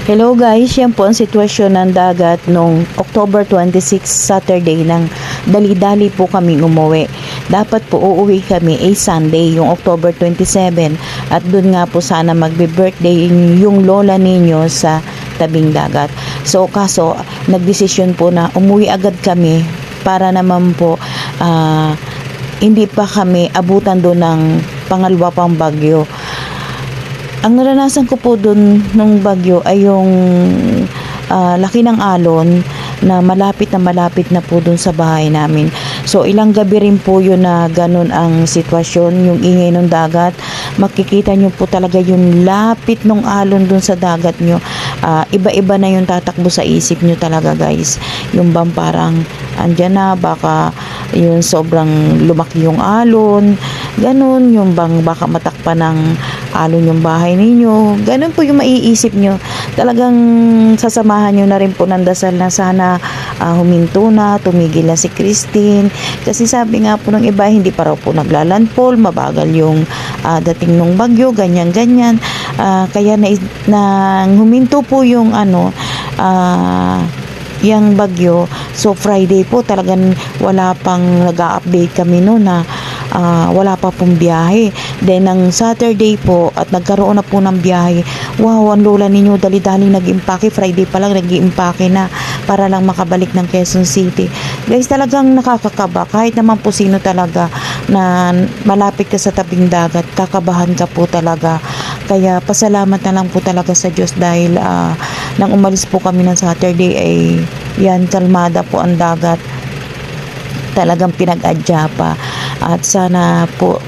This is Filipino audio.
Hello guys, yan po ang sitwasyon ng dagat nung October 26, Saturday nang dali-dali po kaming umuwi. Dapat po uuwi kami Sunday, yung October 27 at dun nga po sana magbe-birthday yung lola ninyo sa tabing dagat. So kaso nagdesisyon po na umuwi agad kami para naman po hindi pa kami abutan doon ng pangalawa pang bagyo. Ang naranasan ko po doon nung bagyo ay yung laki ng alon na malapit na po doon sa bahay namin. So ilang gabi rin po yun na ganun ang sitwasyon, yung ingay ng dagat. Makikita nyo po talaga yung lapit ng alon doon sa dagat nyo. Iba-iba na yung tatakbo sa isip nyo talaga guys. Yung bang parang andyan na, baka yung sobrang lumaki yung alon, ganun, yung bang baka matakpan ng alon yung bahay ninyo, ganun po yung maiisip nyo. Talagang sasamahan nyo na rin po ng dasal na sana huminto na, tumigil na si Christine, kasi sabi nga po ng iba, hindi pa raw po naglalandfall, mabagal yung dating ng bagyo, ganyan, kaya na huminto po yung yung bagyo. So Friday po talagang wala pang nag-update kami noon na wala pa pong biyahe. Then ang Saturday po at nagkaroon na po ng biyahe, wow, ang lola ninyo dali-dali nag-impake. Friday pa lang nag-impake na para lang makabalik ng Quezon City. Guys, talagang nakakakaba. Kahit naman po sino talaga na malapit ka sa tabing dagat, kakabahan ka po talaga. Kaya pasalamat na lang po talaga sa Diyos dahil nang umalis po kami ng Saturday ay yan, kalmada po ang dagat. Talagang pinag-adya pa. At sana po